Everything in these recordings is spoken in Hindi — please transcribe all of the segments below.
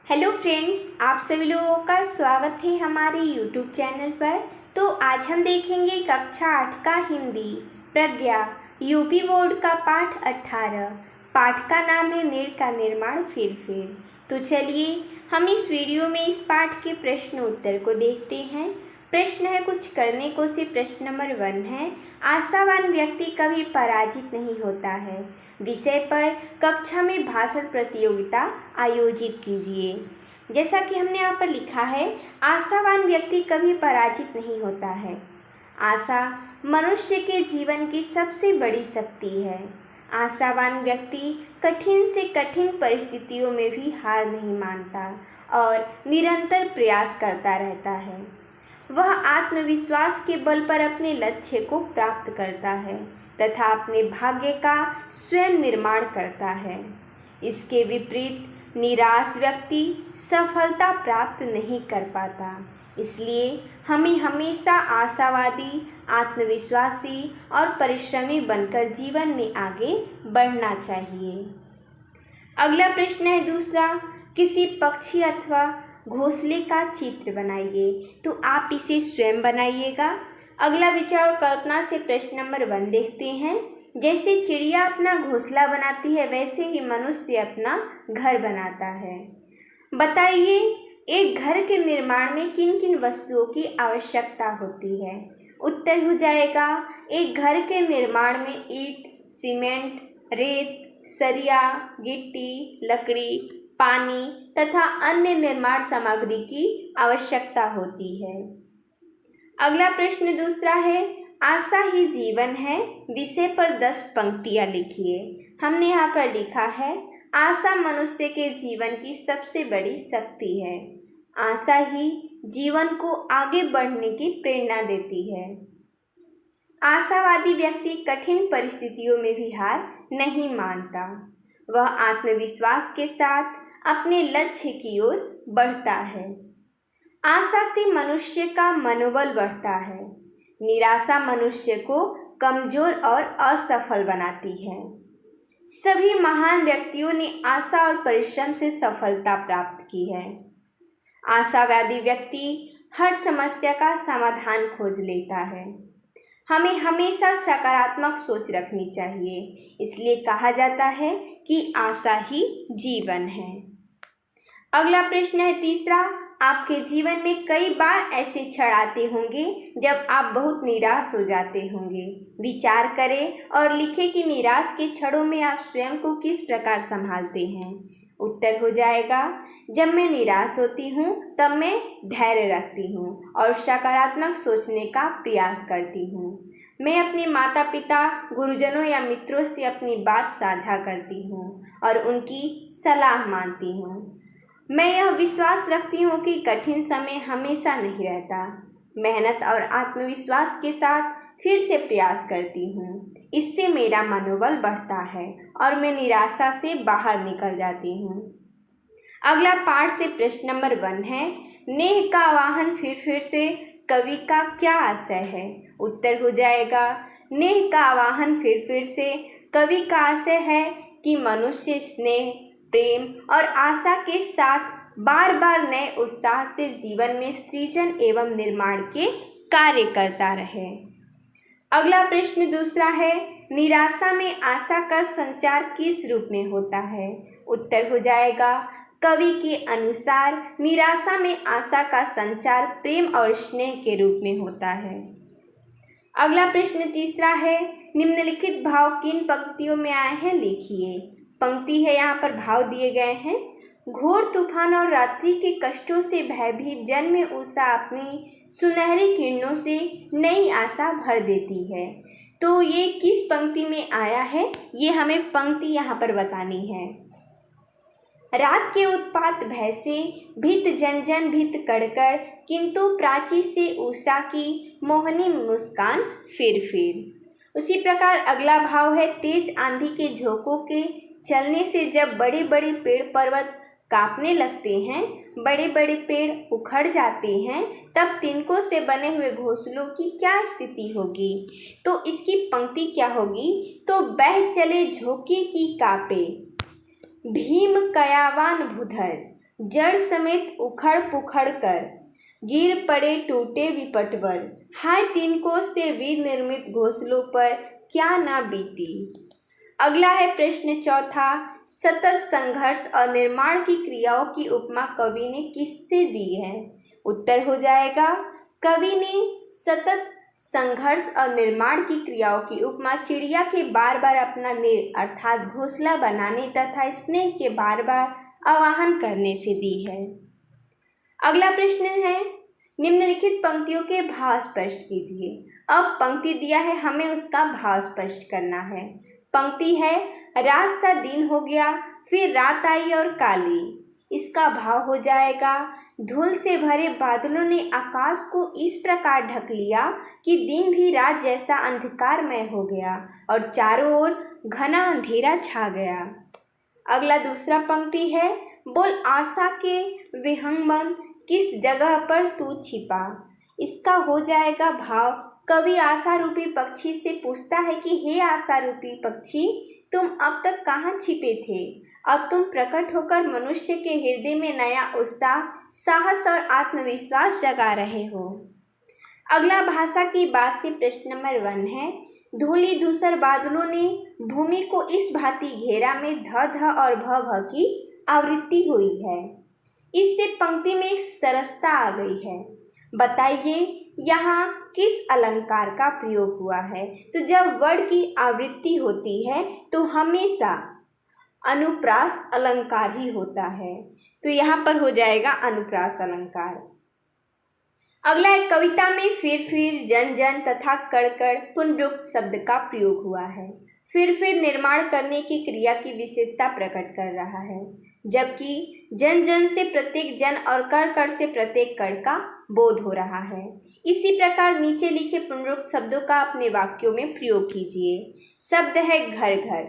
हेलो फ्रेंड्स, आप सभी लोगों का स्वागत है हमारे यूट्यूब चैनल पर। तो आज हम देखेंगे कक्षा 8 का हिंदी प्रज्ञा यूपी बोर्ड का पाठ 18। पाठ का नाम है नीड़ का निर्माण फिर। तो चलिए हम इस वीडियो में इस पाठ के प्रश्न उत्तर को देखते हैं। प्रश्न है कुछ करने को से प्रश्न नंबर 1 है, आशावान व्यक्ति कभी पराजित नहीं होता है। विषय पर कक्षा में भाषण प्रतियोगिता आयोजित कीजिए। जैसा कि हमने यहाँ पर लिखा है, आशावान व्यक्ति कभी पराजित नहीं होता है। आशा मनुष्य के जीवन की सबसे बड़ी शक्ति है। आशावान व्यक्ति कठिन से कठिन परिस्थितियों में भी हार नहीं मानता और निरंतर प्रयास करता रहता है। वह आत्मविश्वास के बल पर अपने लक्ष्य को प्राप्त करता है तथा अपने भाग्य का स्वयं निर्माण करता है। इसके विपरीत निराश व्यक्ति सफलता प्राप्त नहीं कर पाता। इसलिए हमें हमेशा आशावादी, आत्मविश्वासी और परिश्रमी बनकर जीवन में आगे बढ़ना चाहिए। अगला प्रश्न है दूसरा, किसी पक्षी अथवा घोंसले का चित्र बनाइए। तो आप इसे स्वयं बनाइएगा। अगला विचार और कल्पना से प्रश्न नंबर 1 देखते हैं। जैसे चिड़िया अपना घोंसला बनाती है, वैसे ही मनुष्य अपना घर बनाता है। बताइए, एक घर के निर्माण में किन किन वस्तुओं की आवश्यकता होती है। उत्तर हो जाएगा, एक घर के निर्माण में ईंट, सीमेंट, रेत, सरिया, गिट्टी, लकड़ी, पानी तथा अन्य निर्माण सामग्री की आवश्यकता होती है। अगला प्रश्न दूसरा है, आशा ही जीवन है। विषय पर 10 पंक्तियां लिखिए। हमने यहाँ पर लिखा है, आशा मनुष्य के जीवन की सबसे बड़ी शक्ति है। आशा ही जीवन को आगे बढ़ने की प्रेरणा देती है। आशावादी व्यक्ति कठिन परिस्थितियों में भी हार नहीं मानता। वह आत्मविश्वास के साथ अपने लक्ष्य की ओर बढ़ता है। आशा से मनुष्य का मनोबल बढ़ता है। निराशा मनुष्य को कमजोर और असफल बनाती है। सभी महान व्यक्तियों ने आशा और परिश्रम से सफलता प्राप्त की है। आशावादी व्यक्ति हर समस्या का समाधान खोज लेता है। हमें हमेशा सकारात्मक सोच रखनी चाहिए। इसलिए कहा जाता है कि आशा ही जीवन है। अगला प्रश्न है तीसरा, आपके जीवन में कई बार ऐसे क्षण आते होंगे जब आप बहुत निराश हो जाते होंगे। विचार करें और लिखें कि निराश के क्षणों में आप स्वयं को किस प्रकार संभालते हैं। उत्तर हो जाएगा, जब मैं निराश होती हूँ तब मैं धैर्य रखती हूँ और सकारात्मक सोचने का प्रयास करती हूँ। मैं अपने माता पिता, गुरुजनों या मित्रों से अपनी बात साझा करती हूँ और उनकी सलाह मानती हूँ। मैं यह विश्वास रखती हूँ कि कठिन समय हमेशा नहीं रहता। मेहनत और आत्मविश्वास के साथ फिर से प्रयास करती हूँ। इससे मेरा मनोबल बढ़ता है और मैं निराशा से बाहर निकल जाती हूँ। अगला पाठ से प्रश्न नंबर 1 है, नेह का आवाहन फिर से कवि का क्या आशय है। उत्तर हो जाएगा, नेह का आवाहन फिर से कवि का आशय है कि मनुष्य स्नेह, प्रेम और आशा के साथ बार बार नए उत्साह से जीवन में सृजन एवं निर्माण के कार्य करता रहे। अगला प्रश्न दूसरा है, निराशा में आशा का संचार किस रूप में होता है। उत्तर हो जाएगा, कवि के अनुसार निराशा में आशा का संचार प्रेम और स्नेह के रूप में होता है। अगला प्रश्न तीसरा है, निम्नलिखित भाव किन पंक्तियों में आए हैं लिखिए। पंक्ति है, यहाँ पर भाव दिए गए हैं। घोर तूफान और रात्रि के कष्टों से भयभीत जन में उषा अपनी सुनहरी किरणों से नई आशा भर देती है। तो ये किस पंक्ति में आया है, ये हमें पंक्ति यहाँ पर बतानी है। रात के उत्पात भय से भीत जन भीत कड़कड़, किंतु प्राची से उषा की मोहनी मुस्कान फिर। उसी प्रकार अगला भाव है, तेज आंधी के झोंकों के चलने से जब बड़े बड़े पेड़ पर्वत कांपने लगते हैं, बड़े बड़े पेड़ उखड़ जाते हैं, तब तिनकों से बने हुए घोंसलों की क्या स्थिति होगी। तो इसकी पंक्ति क्या होगी, तो बह चले झोंके की कापे, भीम कयावान भूधर, जड़ समेत उखड़ पुखड़ कर, गिर पड़े टूटे विपटवर, हाय तिनको से विनिर्मित घोंसलों पर क्या ना बीती। अगला है प्रश्न चौथा, सतत संघर्ष और निर्माण की क्रियाओं की उपमा कवि ने किससे दी है? उत्तर हो जाएगा, कवि ने सतत संघर्ष और निर्माण की क्रियाओं की उपमा चिड़िया के बार बार अपना नेड़ अर्थात घोंसला बनाने तथा स्नेह के बार बार आवाहन करने से दी है। अगला प्रश्न है, निम्नलिखित पंक्तियों के भाव स्पष्ट कीजिए। अब पंक्ति दिया है, हमें उसका भाव स्पष्ट करना है। पंक्ति है, रात सा दिन हो गया, फिर रात आई और काली। इसका भाव हो जाएगा, धूल से भरे बादलों ने आकाश को इस प्रकार ढक लिया कि दिन भी रात जैसा अंधकारमय हो गया और चारों ओर घना अंधेरा छा गया। अगला दूसरा पंक्ति है, बोल आशा के विहंगम किस जगह पर तू छिपा। इसका हो जाएगा भाव, कवि आशा रूपी पक्षी से पूछता है कि हे आशा रूपी पक्षी, तुम अब तक कहाँ छिपे थे? अब तुम प्रकट होकर मनुष्य के हृदय में नया उत्साह, साहस और आत्मविश्वास जगा रहे हो। अगला भाषा की बात से प्रश्न नंबर 1 है, धूली धूसर बादलों ने भूमि को इस भांति घेरा में ध ध और भ भ की आवृत्ति हुई है। इससे पंक्ति में एक सरसता आ गई है। बताइए यहाँ किस अलंकार का प्रयोग हुआ है? तो जब वर्ण की आवृत्ति होती है तो हमेशा अनुप्रास अलंकार ही होता है, तो यहाँ पर हो जाएगा अनुप्रास अलंकार। अगला है, कविता में फिर जन जन तथा कड़ कड़ पुनरुक्त शब्द का प्रयोग हुआ है। फिर निर्माण करने की क्रिया की विशेषता प्रकट कर रहा है, जबकि जन जन से प्रत्येक जन और कड़ कड़ से प्रत्येक कड़ का बोध हो रहा है। इसी प्रकार नीचे लिखे पुनरुक्त शब्दों का अपने वाक्यों में प्रयोग कीजिए। शब्द है घर घर,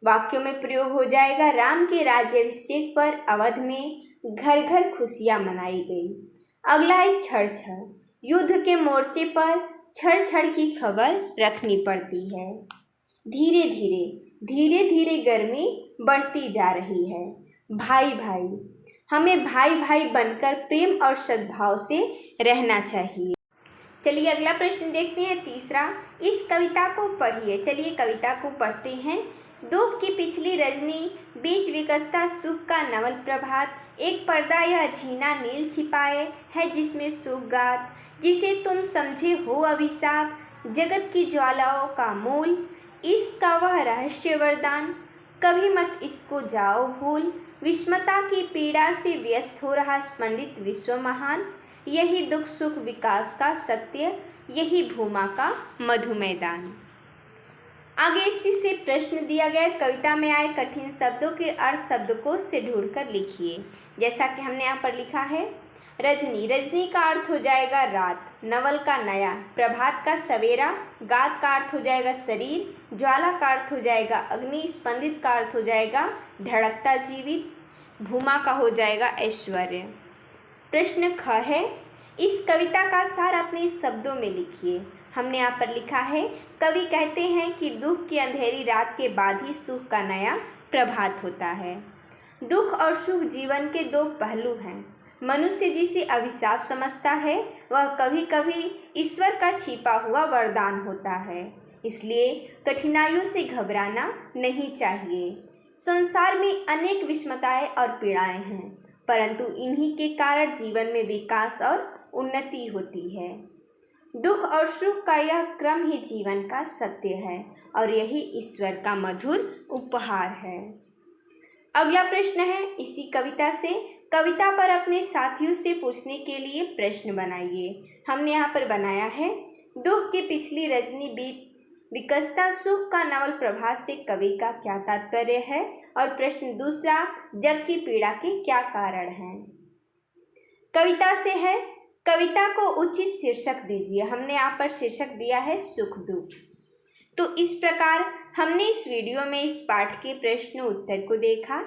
वाक्यों में प्रयोग हो जाएगा, राम के राज्याभिषेक पर अवध में घर घर खुशियां मनाई गई। अगला है छड़ छड़, युद्ध के मोर्चे पर छड़ छड़ की खबर रखनी पड़ती है। धीरे धीरे गर्मी बढ़ती जा रही है। भाई भाई, हमें भाई भाई बनकर प्रेम और सद्भाव से रहना चाहिए। चलिए अगला प्रश्न देखते हैं, तीसरा, इस कविता को पढ़िए। चलिए कविता को पढ़ते हैं। दुख की पिछली रजनी, बीच विकसता सुख का नवल प्रभात, एक पर्दा यह झीना नील छिपाए है जिसमें सुख गात, जिसे तुम समझे हो अभिशाप, जगत की ज्वालाओं का मूल, इसका वह रहस्य वरदान, कभी मत इसको जाओ भूल, विषमता की पीड़ा से व्यस्त हो रहा स्पंदित विश्व महान, यही दुख सुख विकास का सत्य, यही भूमा का मधु मैदान। आगे इसी से प्रश्न दिया गया, कविता में आए कठिन शब्दों के अर्थ शब्दकोश से ढूंढकर लिखिए। जैसा कि हमने यहाँ पर लिखा है, रजनी, रजनी का अर्थ हो जाएगा रात, नवल का नया, प्रभात का सवेरा, गात का अर्थ हो जाएगा शरीर, ज्वाला का अर्थ हो जाएगा अग्नि, स्पंदित का अर्थ हो जाएगा धड़कता जीवित, भूमा का हो जाएगा ऐश्वर्य। प्रश्न ख है, इस कविता का सार अपने शब्दों में लिखिए। हमने यहाँ पर लिखा है, कवि कहते हैं कि दुख की अंधेरी रात के बाद ही सुख का नया प्रभात होता है। दुख और सुख जीवन के दो पहलू हैं। मनुष्य जिसे अभिशाप समझता है वह कभी कभी ईश्वर का छिपा हुआ वरदान होता है, इसलिए कठिनाइयों से घबराना नहीं चाहिए। संसार में अनेक विषमताएं और पीड़ाएं हैं, परंतु इन्हीं के कारण जीवन में विकास और उन्नति होती है। दुख और सुख का यह क्रम ही जीवन का सत्य है और यही ईश्वर का मधुर उपहार है। अगला प्रश्न है, इसी कविता से कविता पर अपने साथियों से पूछने के लिए प्रश्न बनाइए। हमने यहाँ पर बनाया है, दुख की पिछली रजनी बीच विकसता सुख का नवल प्रभात से कवि का क्या तात्पर्य है। और प्रश्न दूसरा, जग की पीड़ा के क्या कारण हैं। कविता से है, कविता को उचित शीर्षक दीजिए। हमने यहाँ पर शीर्षक दिया है सुख दुख। तो इस प्रकार हमने इस वीडियो में इस पाठ के प्रश्न उत्तर को देखा।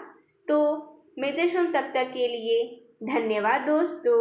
तो मिलते हैं तब तक के लिए धन्यवाद दोस्तों।